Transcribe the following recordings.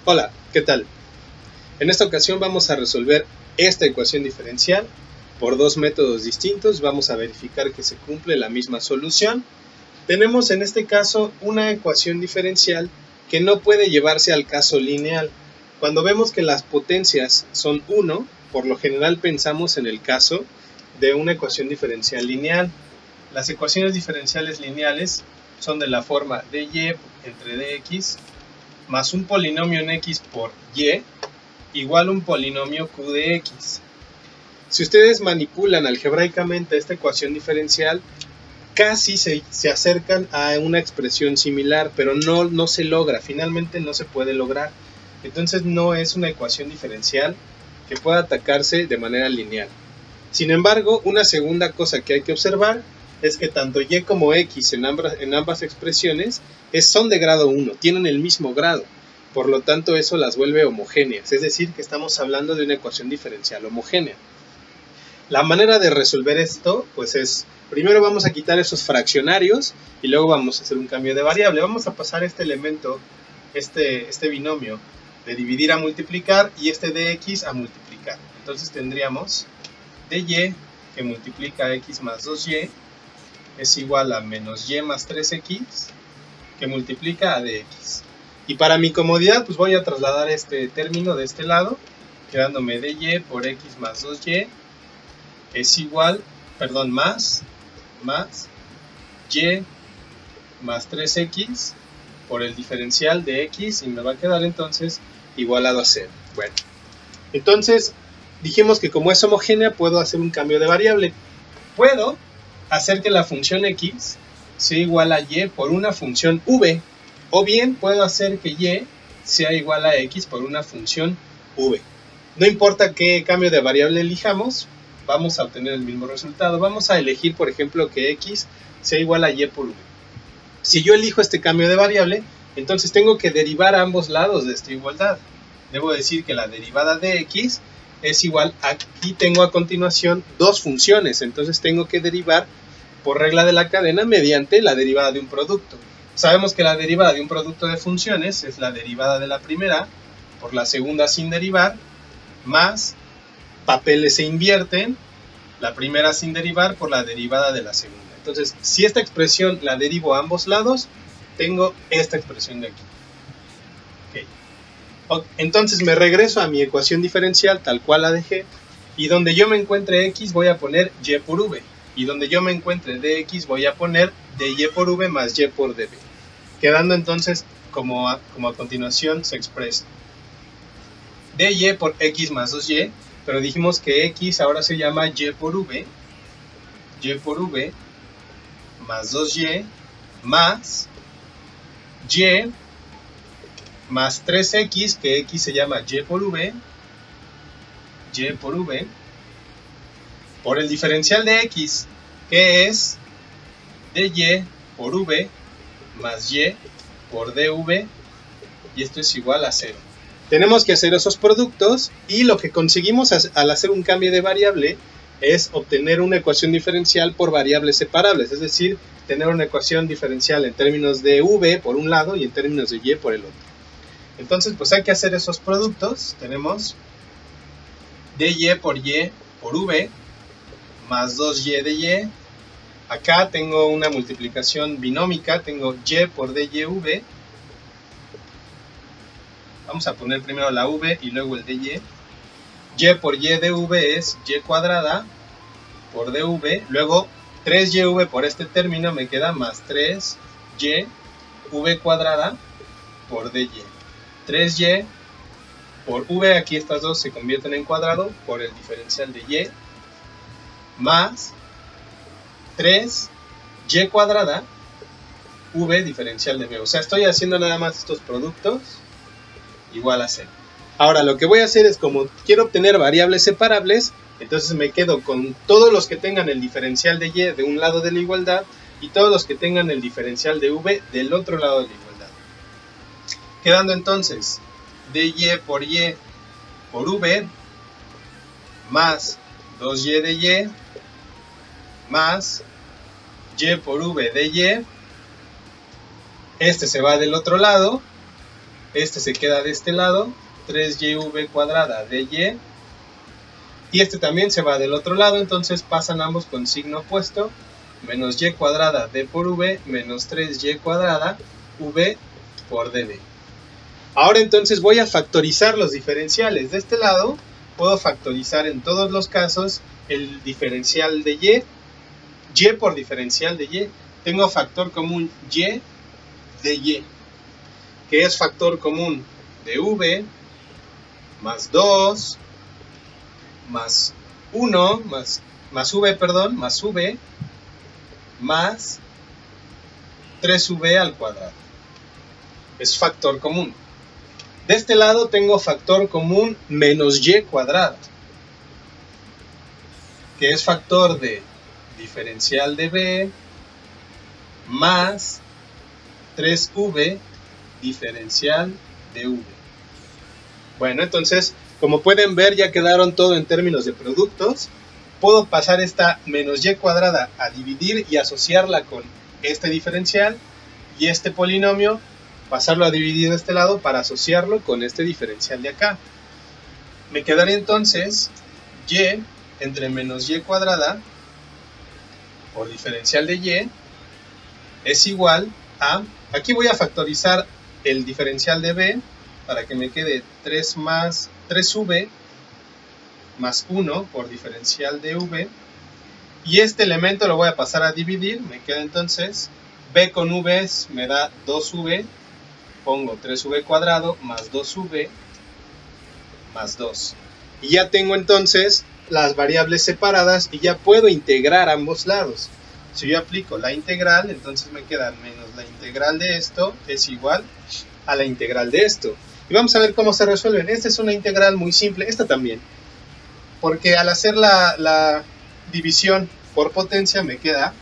Hola, ¿qué tal? En esta ocasión vamos a resolver esta ecuación diferencial por dos métodos distintos. Vamos a verificar que se cumple la misma solución. Tenemos en este caso una ecuación diferencial que no puede llevarse al caso lineal. Cuando vemos que las potencias son 1, por lo general pensamos en el caso de una ecuación diferencial lineal. Las ecuaciones diferenciales lineales son de la forma dy entre dx más un polinomio en x por y igual un polinomio q de x. Si ustedes manipulan algebraicamente esta ecuación diferencial, casi se acercan a una expresión similar, pero no se logra, finalmente no se puede lograr. Entonces no es una ecuación diferencial que pueda atacarse de manera lineal. Sin embargo, una segunda cosa que hay que observar es que tanto y como x en ambas expresiones son de grado 1, tienen el mismo grado. Por lo tanto, eso las vuelve homogéneas, es decir, que estamos hablando de una ecuación diferencial homogénea. La manera de resolver esto, pues es, primero vamos a quitar esos fraccionarios y luego vamos a hacer un cambio de variable. Vamos a pasar este elemento, este binomio, de dividir a multiplicar y este de x a multiplicar. Entonces tendríamos dy que multiplica x más 2y es igual a menos y más 3x que multiplica a dx. Y para mi comodidad, pues voy a trasladar este término de este lado, quedándome dy por x más 2y es igual, más y más 3x por el diferencial de x y me va a quedar entonces igualado a 0. Bueno, entonces dijimos que como es homogénea puedo hacer un cambio de variable. Puedo hacer que la función x sea igual a y por una función v, o bien puedo hacer que y sea igual a x por una función v. No importa qué cambio de variable elijamos, vamos a obtener el mismo resultado. Vamos a elegir, por ejemplo, que x sea igual a y por v. Si yo elijo este cambio de variable, entonces tengo que derivar a ambos lados de esta igualdad. Debo decir que la derivada de x es igual a, aquí tengo a continuación dos funciones, entonces tengo que derivar por regla de la cadena mediante la derivada de un producto. Sabemos que la derivada de un producto de funciones es la derivada de la primera por la segunda sin derivar, más papeles se invierten, la primera sin derivar por la derivada de la segunda. Entonces, si esta expresión la derivo a ambos lados, tengo esta expresión de aquí. Entonces me regreso a mi ecuación diferencial tal cual la dejé, y donde yo me encuentre x voy a poner y por v, y donde yo me encuentre dx voy a poner dy por v más y por dv, quedando entonces como a continuación se expresa dy por x más 2y, pero dijimos que x ahora se llama y por v más 2y más y más 3x, que x se llama y por v, por el diferencial de x, que es dy por v más y por dv, y esto es igual a 0. Tenemos que hacer esos productos, y lo que conseguimos al hacer un cambio de variable es obtener una ecuación diferencial por variables separables, es decir, tener una ecuación diferencial en términos de v por un lado y en términos de y por el otro. Entonces, pues hay que hacer esos productos. Tenemos dy por v más 2y de y. Acá tengo una multiplicación binómica, tengo y por dyv. Vamos a poner primero la v y luego el dy. Y por y de v es y cuadrada por dv. Luego 3yv por este término me queda más 3y v cuadrada por dy. 3y por v, aquí estas dos se convierten en cuadrado por el diferencial de y, más 3y cuadrada v diferencial de v. O sea, estoy haciendo nada más estos productos igual a 0. Ahora lo que voy a hacer es, como quiero obtener variables separables, entonces me quedo con todos los que tengan el diferencial de y de un lado de la igualdad y todos los que tengan el diferencial de v del otro lado de la igualdad. Quedando entonces dy por v más 2y de y más y por v de y. Este se va del otro lado, y Este se queda de este lado, 3yv cuadrada de y. Y este también se va del otro lado, entonces pasan ambos con signo opuesto. Menos y cuadrada d por v menos 3y cuadrada v por dv. Ahora entonces voy a factorizar los diferenciales. De este lado puedo factorizar en todos los casos el diferencial de y por diferencial de y. Tengo factor común y de y, que es factor común de v más 2 más 1 más v, perdón, más v más 3v al cuadrado. Es factor común. De este lado tengo factor común menos y cuadrado, que es factor de diferencial de v más 3v diferencial de v. Bueno, entonces, como pueden ver, ya quedaron todo en términos de productos. Puedo pasar esta menos y cuadrada a dividir y asociarla con este diferencial, y este polinomio pasarlo a dividir de este lado para asociarlo con este diferencial de acá. Me quedaría entonces y entre menos y cuadrada por diferencial de y es igual a, aquí voy a factorizar el diferencial de b para que me quede 3v más 1 por diferencial de v, y este elemento lo voy a pasar a dividir. Me queda entonces b con v me da 2v, pongo 3v cuadrado más 2v más 2, y ya tengo entonces las variables separadas y ya puedo integrar ambos lados. Si yo aplico la integral, entonces me queda menos la integral de esto es igual a la integral de esto. Y vamos a ver cómo se resuelven. Esta es una integral muy simple, esta también, porque al hacer la división por potencia me queda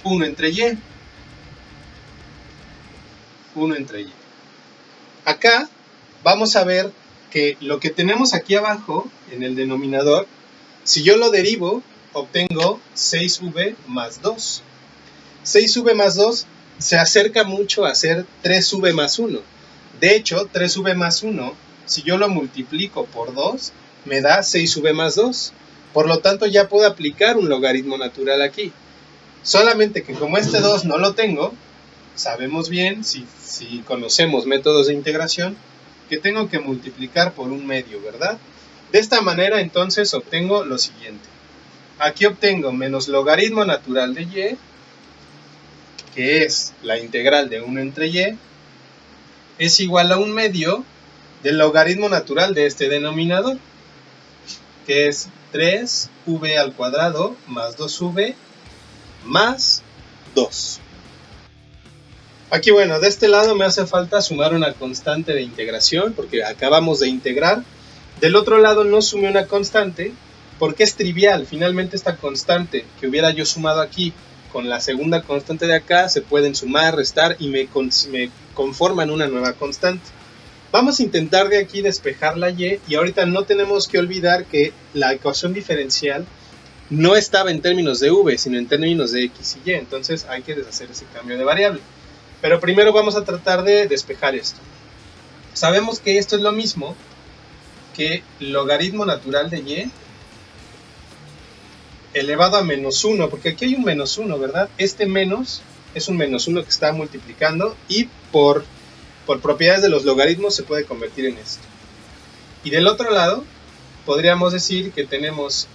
1 entre y. 1 entre y. Acá vamos a ver que lo que tenemos aquí abajo en el denominador, si yo lo derivo, obtengo 6v más 2. 6v más 2 se acerca mucho a ser 3v más 1. De hecho, 3v más 1, si yo lo multiplico por 2, me da 6v más 2. Por lo tanto, ya puedo aplicar un logaritmo natural aquí. Solamente que como este 2 no lo tengo, sabemos bien, si conocemos métodos de integración, que tengo que multiplicar por un medio, ¿verdad? De esta manera, entonces, obtengo lo siguiente. Aquí obtengo menos logaritmo natural de y, que es la integral de 1 entre y, es igual a un medio del logaritmo natural de este denominador, que es 3v al cuadrado más 2v más 2. Aquí, bueno, de este lado me hace falta sumar una constante de integración, porque acabamos de integrar. Del otro lado no sumé una constante, porque es trivial. Finalmente esta constante que hubiera yo sumado aquí con la segunda constante de acá se pueden sumar, restar y me conforman una nueva constante. Vamos a intentar de aquí despejar la y, y ahorita no tenemos que olvidar que la ecuación diferencial no estaba en términos de v, sino en términos de x y y, entonces hay que deshacer ese cambio de variable. Pero primero vamos a tratar de despejar esto. Sabemos que esto es lo mismo que logaritmo natural de y elevado a menos 1, porque aquí hay un menos 1, ¿verdad? Este menos es un menos 1 que está multiplicando y por propiedades de los logaritmos se puede convertir en esto. Y del otro lado podríamos decir que tenemos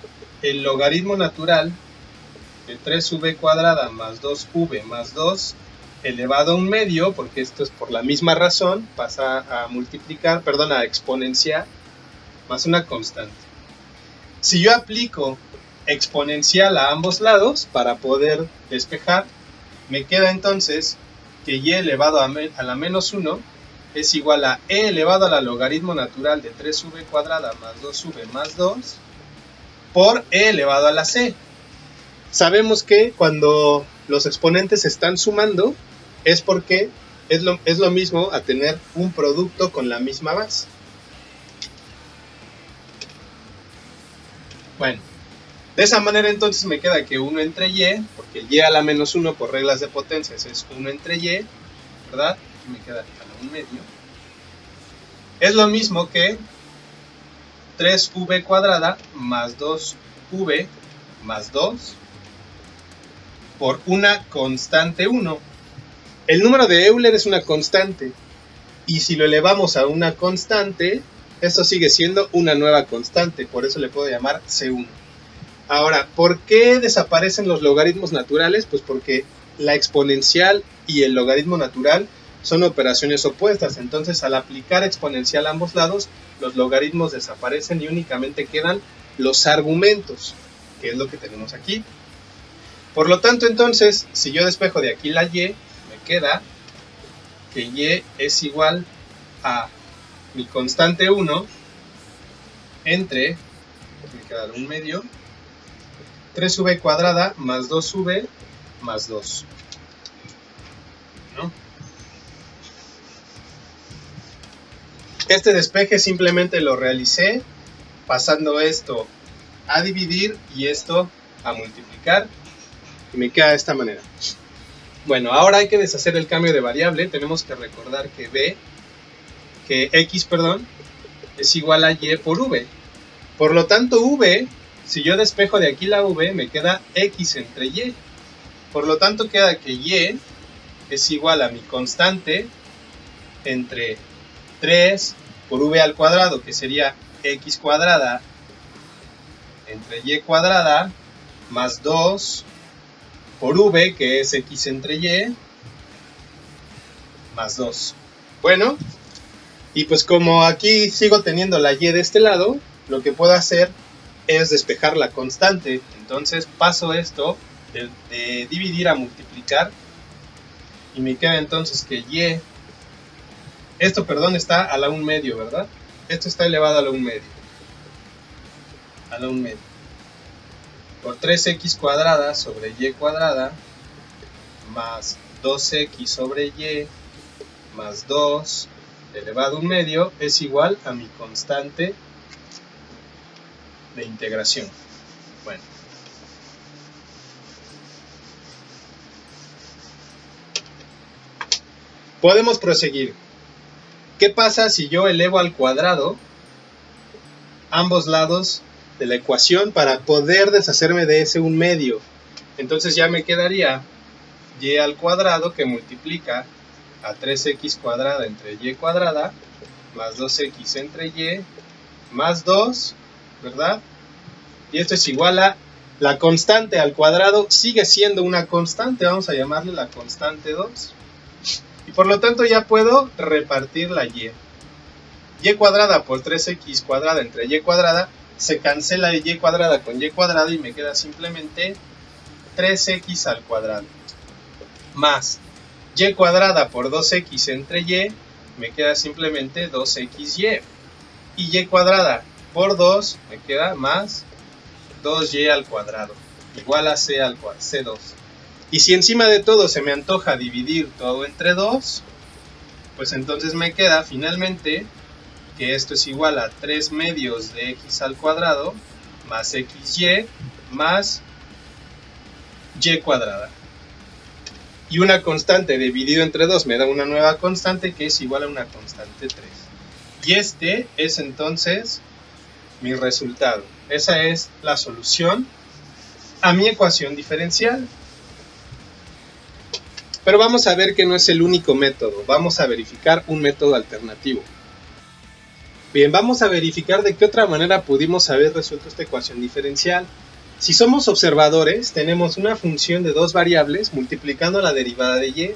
el logaritmo natural de 3v cuadrada más 2v más 2 elevado a un medio, porque esto es por la misma razón, pasa a multiplicar, perdón, a exponenciar, más una constante. Si yo aplico exponencial a ambos lados para poder despejar, me queda entonces que y elevado a la menos 1 es igual a e elevado a la logaritmo natural de 3v cuadrada más 2v más 2 por e elevado a la c. Sabemos que cuando los exponentes se están sumando es porque es lo mismo a tener un producto con la misma base. Bueno, de esa manera entonces me queda que 1 entre y, porque y a la menos 1 por reglas de potencias es 1 entre y, ¿verdad? aquí me queda a la 1 medio, es lo mismo que 3v cuadrada más 2v más 2 por una constante 1. El número de Euler es una constante, y si lo elevamos a una constante, esto sigue siendo una nueva constante, por eso le puedo llamar C1. Ahora, ¿por qué desaparecen los logaritmos naturales? Pues porque la exponencial y el logaritmo natural son operaciones opuestas, entonces al aplicar exponencial a ambos lados, los logaritmos desaparecen y únicamente quedan los argumentos, que es lo que tenemos aquí. Por lo tanto, entonces, si yo despejo de aquí la y, me queda que y es igual a mi constante 1 entre, me queda 1 medio, 3v cuadrada más 2v más 2. ¿No? Este despeje simplemente lo realicé pasando esto a dividir y esto a multiplicar, y me queda de esta manera. Bueno, ahora hay que deshacer el cambio de variable. Tenemos que recordar que x es igual a y por v. Por lo tanto, v, si yo despejo de aquí la v, me queda x entre y. Por lo tanto, queda que y es igual a mi constante entre 3 por v al cuadrado, que sería x cuadrada, entre y cuadrada, más 2 por v, que es x entre y, más 2. Bueno, y pues como aquí sigo teniendo la y de este lado, lo que puedo hacer es despejar la constante. Entonces paso esto de dividir a multiplicar, y me queda entonces que y, esto está a la 1 medio, ¿verdad? Esto está elevado a la 1 medio. A la 1 medio. Por 3x cuadrada sobre y cuadrada más 2x sobre y más 2 elevado a 1 medio es igual a mi constante de integración. Bueno. Podemos proseguir. ¿Qué pasa si yo elevo al cuadrado ambos lados de la ecuación para poder deshacerme de ese 1 medio? Entonces ya me quedaría y al cuadrado, que multiplica a 3x cuadrada entre y cuadrada más 2x entre y más 2, ¿verdad? Y esto es igual a la constante al cuadrado, sigue siendo una constante, vamos a llamarle la constante 2. Y por lo tanto ya puedo repartir la y. Y cuadrada por 3x cuadrada entre y cuadrada, se cancela y cuadrada con y cuadrada y me queda simplemente 3x al cuadrado. Más y cuadrada por 2x entre y, me queda simplemente 2xy. Y y cuadrada por 2 me queda más 2y al cuadrado, igual a c al cuadrado, c2. Y si encima de todo se me antoja dividir todo entre 2, pues entonces me queda finalmente que esto es igual a 3 medios de x al cuadrado más xy más y cuadrada. Y una constante dividido entre 2 me da una nueva constante que es igual a una constante 3. Y este es entonces mi resultado. Esa es la solución a mi ecuación diferencial. Pero vamos a ver que no es el único método. Vamos a verificar un método alternativo. Bien, vamos a verificar de qué otra manera pudimos haber resuelto esta ecuación diferencial. Si somos observadores, tenemos una función de dos variables multiplicando la derivada de y,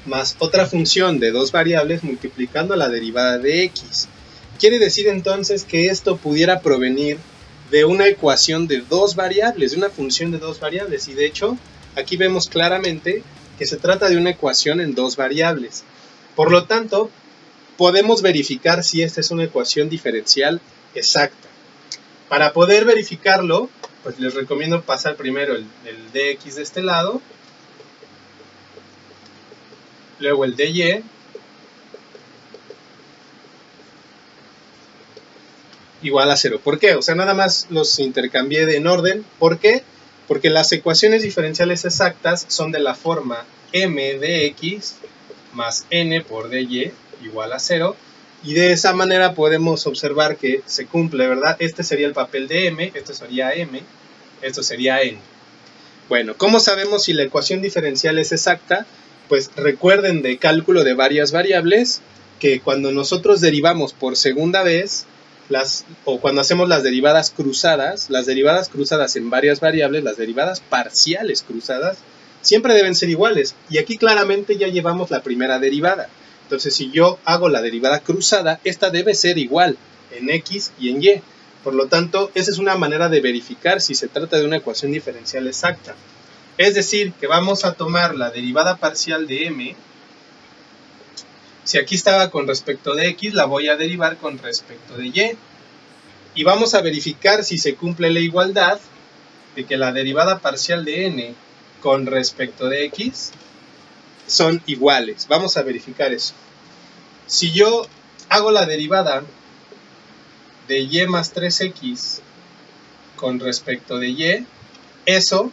más otra función de dos variables multiplicando la derivada de x. Quiere decir entonces que esto pudiera provenir de una ecuación de dos variables, de una función de dos variables. Y de hecho, aquí vemos claramente que se trata de una ecuación en dos variables. Por lo tanto, podemos verificar si esta es una ecuación diferencial exacta. Para poder verificarlo, pues les recomiendo pasar primero el dx de este lado, luego el dy, igual a 0. ¿Por qué? O sea, nada más los intercambié en orden. ¿Por qué? Porque las ecuaciones diferenciales exactas son de la forma m de x más n por dy igual a 0. Y de esa manera podemos observar que se cumple, ¿verdad? Este sería el papel de m, esto sería m, esto sería n. Bueno, ¿cómo sabemos si la ecuación diferencial es exacta? Pues recuerden de cálculo de varias variables que cuando nosotros derivamos por segunda vez, o cuando hacemos las derivadas cruzadas en varias variables, las derivadas parciales cruzadas, siempre deben ser iguales. Y aquí claramente ya llevamos la primera derivada. Entonces, si yo hago la derivada cruzada, esta debe ser igual en x y en y. Por lo tanto, esa es una manera de verificar si se trata de una ecuación diferencial exacta. Es decir, que vamos a tomar la derivada parcial de m. Si aquí estaba con respecto de x, la voy a derivar con respecto de y. Y vamos a verificar si se cumple la igualdad de que la derivada parcial de n con respecto de x son iguales. Vamos a verificar eso. Si yo hago la derivada de y más 3x con respecto de y, eso,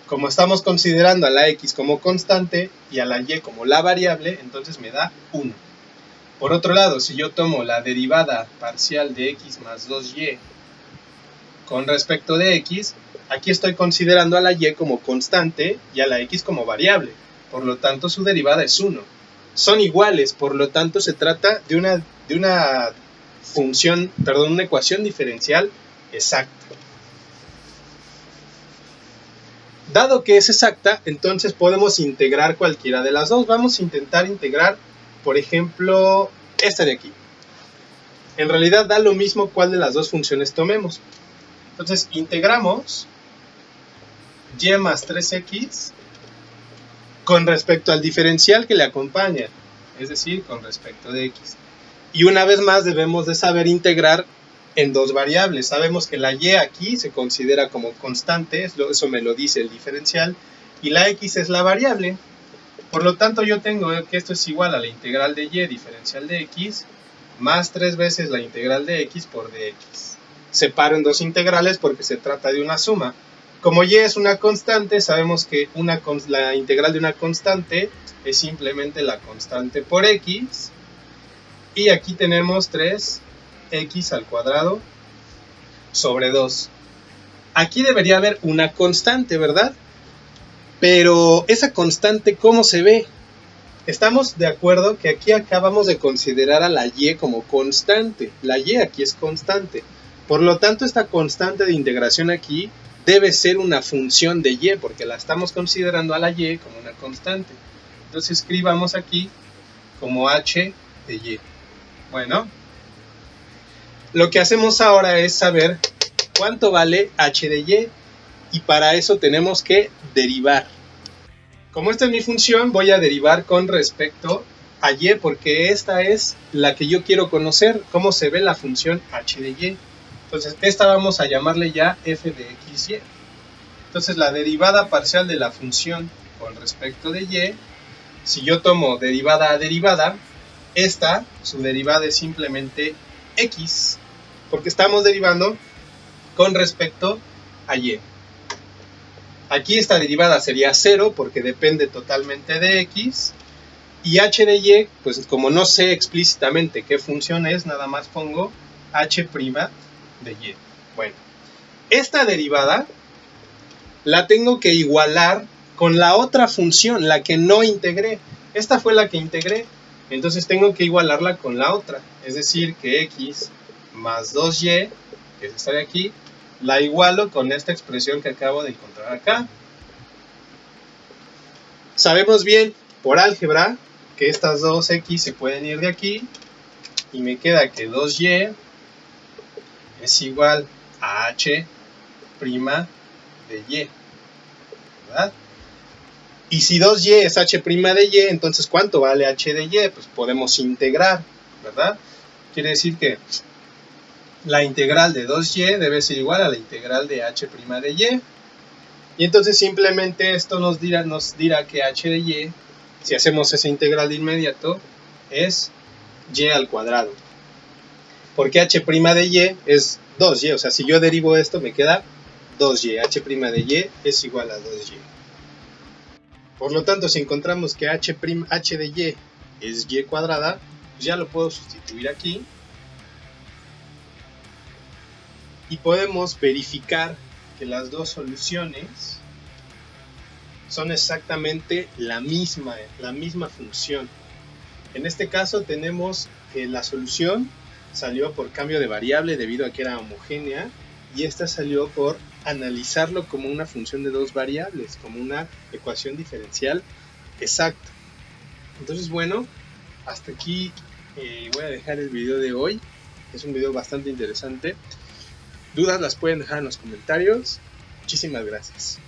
como estamos considerando a la x como constante y a la y como la variable, entonces me da 1. Por otro lado, si yo tomo la derivada parcial de x más 2y con respecto de x, aquí estoy considerando a la y como constante y a la x como variable. Por lo tanto, su derivada es 1. Son iguales, por lo tanto, se trata de una ecuación diferencial exacta. Dado que es exacta, entonces podemos integrar cualquiera de las dos. Vamos a intentar integrar, por ejemplo, esta de aquí. En realidad da lo mismo cuál de las dos funciones tomemos. Entonces, integramos y más 3x con respecto al diferencial que le acompaña, es decir, con respecto de x. Y una vez más debemos de saber integrar en dos variables. Sabemos que la y aquí se considera como constante, eso me lo dice el diferencial, y la x es la variable. Por lo tanto, yo tengo que esto es igual a la integral de y diferencial de x más 3 veces la integral de x por dx. Separo en dos integrales porque se trata de una suma. Como y es una constante, sabemos que la integral de una constante es simplemente la constante por x. Y aquí tenemos 3x al cuadrado sobre 2. Aquí debería haber una constante, ¿verdad? Pero esa constante, ¿cómo se ve? Estamos de acuerdo que aquí acabamos de considerar a la y como constante. La y aquí es constante. Por lo tanto, esta constante de integración aquí debe ser una función de y, porque la estamos considerando a la y como una constante. Entonces escribamos aquí como h de y. Bueno, lo que hacemos ahora es saber cuánto vale h de y, y para eso tenemos que derivar. Como esta es mi función, voy a derivar con respecto a y, porque esta es la que yo quiero conocer, cómo se ve la función h de y. Entonces, esta vamos a llamarle ya f de xy. Entonces, la derivada parcial de la función con respecto de y, si yo tomo derivada a derivada, esta, su derivada es simplemente x, porque estamos derivando con respecto a y. Aquí esta derivada sería 0 porque depende totalmente de x. Y h de y, pues como no sé explícitamente qué función es, nada más pongo h' de y. Bueno, esta derivada la tengo que igualar con la otra función, la que no integré. Esta fue la que integré, entonces tengo que igualarla con la otra. Es decir, que x más 2y, que es esta de aquí, la igualo con esta expresión que acabo de encontrar acá. Sabemos bien por álgebra que estas dos x se pueden ir de aquí y me queda que 2y es igual a h' de y, ¿verdad? Y si 2y es h' de y, entonces ¿cuánto vale h de y? Pues podemos integrar, ¿verdad? Quiere decir que la integral de 2y debe ser igual a la integral de h' de y. Y entonces simplemente esto nos dirá que h de y, si hacemos esa integral de inmediato, es y al cuadrado. Porque h' de y es 2y, o sea, si yo derivo esto me queda 2y, h' de y es igual a 2y. Por lo tanto, si encontramos que h de y es y cuadrada, pues ya lo puedo sustituir aquí. Y podemos verificar que las dos soluciones son exactamente la misma función. En este caso tenemos que la solución salió por cambio de variable debido a que era homogénea, y esta salió por analizarlo como una función de dos variables, como una ecuación diferencial exacta. Entonces, bueno, hasta aquí voy a dejar el video de hoy. Es un video bastante interesante. Dudas las pueden dejar en los comentarios. Muchísimas gracias.